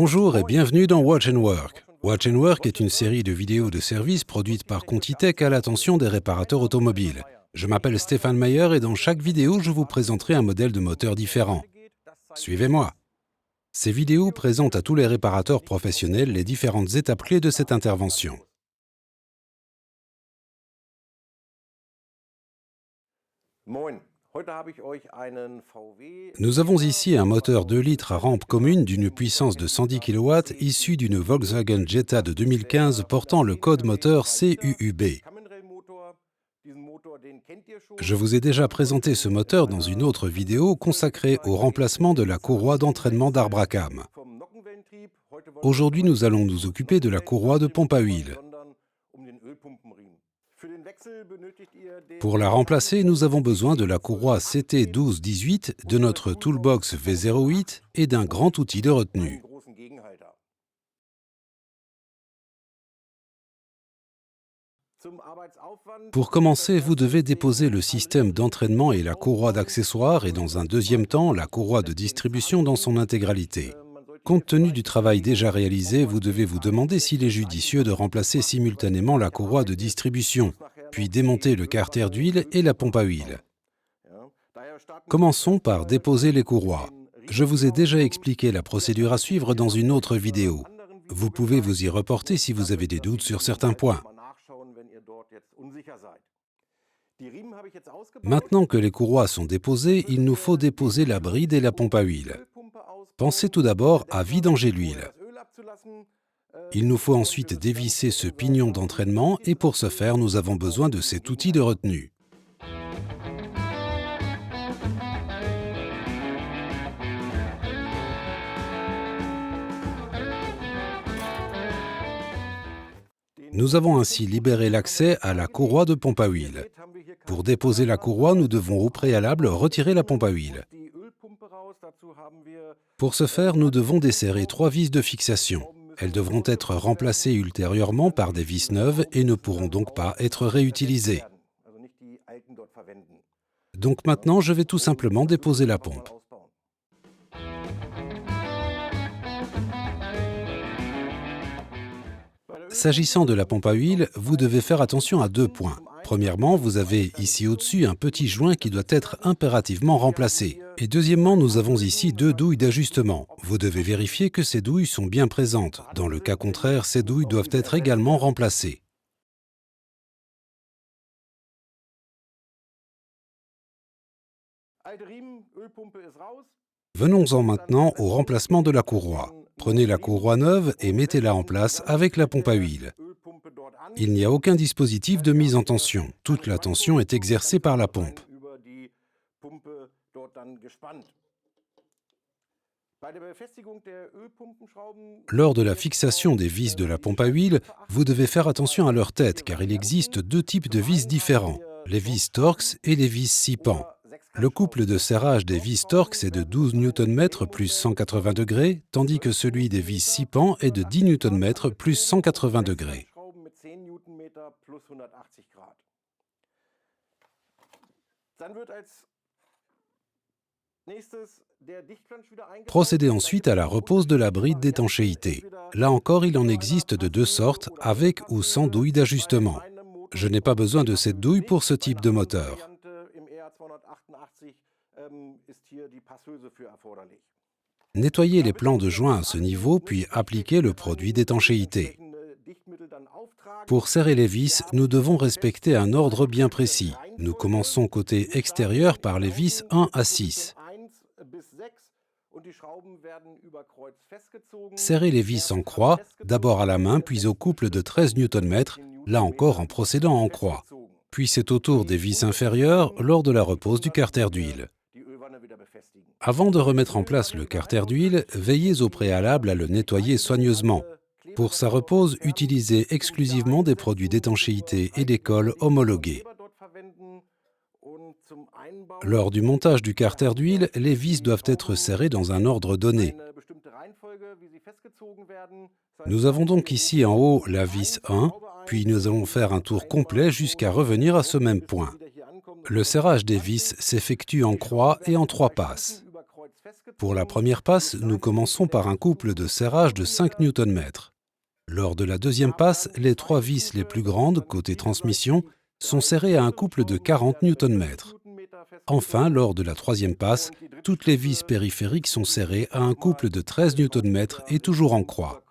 Bonjour et bienvenue dans Watch and Work. Watch and Work est une série de vidéos de services produites par Contitech à l'attention des réparateurs automobiles. Je m'appelle Stéphane Mayer et dans chaque vidéo, je vous présenterai un modèle de moteur différent. Suivez-moi. Ces vidéos présentent à tous les réparateurs professionnels les différentes étapes clés de cette intervention. Nous avons ici un moteur 2 litres à rampe commune d'une puissance de 110 kW issu d'une Volkswagen Jetta de 2015 portant le code moteur CUUB. Je vous ai déjà présenté ce moteur dans une autre vidéo consacrée au remplacement de la courroie d'entraînement d'arbre à cames. Aujourd'hui, nous allons nous occuper de la courroie de pompe à huile. Pour la remplacer, nous avons besoin de la courroie CT1218, de notre Toolbox V08 et d'un grand outil de retenue. Pour commencer, vous devez déposer le système d'entraînement et la courroie d'accessoires et dans un deuxième temps, la courroie de distribution dans son intégralité. Compte tenu du travail déjà réalisé, vous devez vous demander s'il est judicieux de remplacer simultanément la courroie de distribution, puis démonter le carter d'huile et la pompe à huile. Commençons par déposer les courroies. Je vous ai déjà expliqué la procédure à suivre dans une autre vidéo. Vous pouvez vous y reporter si vous avez des doutes sur certains points. Maintenant que les courroies sont déposées, il nous faut déposer la bride et la pompe à huile. Pensez tout d'abord à vidanger l'huile. Il nous faut ensuite dévisser ce pignon d'entraînement et pour ce faire, nous avons besoin de cet outil de retenue. Nous avons ainsi libéré l'accès à la courroie de pompe à huile. Pour déposer la courroie, nous devons au préalable retirer la pompe à huile. Pour ce faire, nous devons desserrer 3 vis de fixation. Elles devront être remplacées ultérieurement par des vis neuves et ne pourront donc pas être réutilisées. Donc maintenant, je vais tout simplement déposer la pompe. S'agissant de la pompe à huile, vous devez faire attention à 2 points. Premièrement, vous avez ici au-dessus un petit joint qui doit être impérativement remplacé. Et deuxièmement, nous avons ici 2 douilles d'ajustement. Vous devez vérifier que ces douilles sont bien présentes. Dans le cas contraire, ces douilles doivent être également remplacées. Venons-en maintenant au remplacement de la courroie. Prenez la courroie neuve et mettez-la en place avec la pompe à huile. Il n'y a aucun dispositif de mise en tension. Toute la tension est exercée par la pompe. Lors de la fixation des vis de la pompe à huile, vous devez faire attention à leur tête car il existe 2 types de vis différents, les vis Torx et les vis six pans. Le couple de serrage des vis Torx est de 12 Nm plus 180 degrés, tandis que celui des vis six pans est de 10 Nm plus 180 degrés. Procédez ensuite à la repose de la bride d'étanchéité. Là encore, il en existe de 2 sortes, avec ou sans douille d'ajustement. Je n'ai pas besoin de cette douille pour ce type de moteur. Nettoyez les plans de joint à ce niveau, puis appliquez le produit d'étanchéité. Pour serrer les vis, nous devons respecter un ordre bien précis. Nous commençons côté extérieur par les vis 1 à 6. Serrez les vis en croix, d'abord à la main, puis au couple de 13 Nm, là encore en procédant en croix. Puis c'est au tour des vis inférieures lors de la repose du carter d'huile. Avant de remettre en place le carter d'huile, veillez au préalable à le nettoyer soigneusement. Pour sa repose, utilisez exclusivement des produits d'étanchéité et des colles homologués. Lors du montage du carter d'huile, les vis doivent être serrées dans un ordre donné. Nous avons donc ici en haut la vis 1, puis nous allons faire un tour complet jusqu'à revenir à ce même point. Le serrage des vis s'effectue en croix et en 3 passes. Pour la première passe, nous commençons par un couple de serrage de 5 Nm. Lors de la deuxième passe, les 3 vis les plus grandes, côté transmission, sont serrées à un couple de 40 Nm. Enfin, lors de la troisième passe, toutes les vis périphériques sont serrées à un couple de 13 Nm et toujours en croix.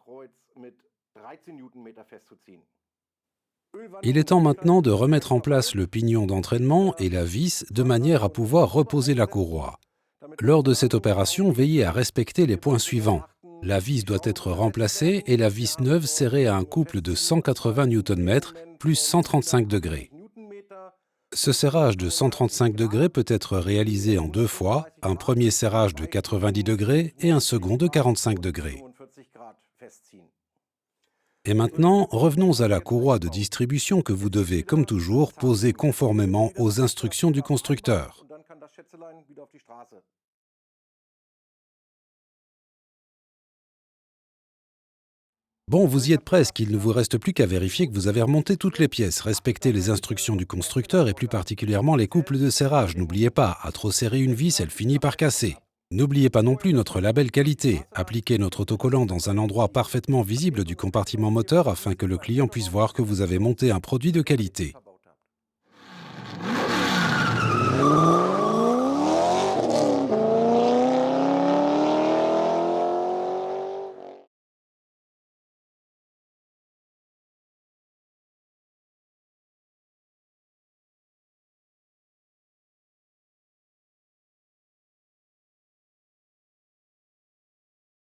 Il est temps maintenant de remettre en place le pignon d'entraînement et la vis de manière à pouvoir reposer la courroie. Lors de cette opération, veillez à respecter les points suivants. La vis doit être remplacée et la vis neuve serrée à un couple de 180 Nm plus 135 degrés. Ce serrage de 135 degrés peut être réalisé en 2 fois, un premier serrage de 90 degrés et un second de 45 degrés. Et maintenant, revenons à la courroie de distribution que vous devez, comme toujours, poser conformément aux instructions du constructeur. Bon, vous y êtes presque, il ne vous reste plus qu'à vérifier que vous avez remonté toutes les pièces. Respectez les instructions du constructeur et plus particulièrement les couples de serrage. N'oubliez pas, à trop serrer une vis, elle finit par casser. N'oubliez pas non plus notre label qualité. Appliquez notre autocollant dans un endroit parfaitement visible du compartiment moteur afin que le client puisse voir que vous avez monté un produit de qualité.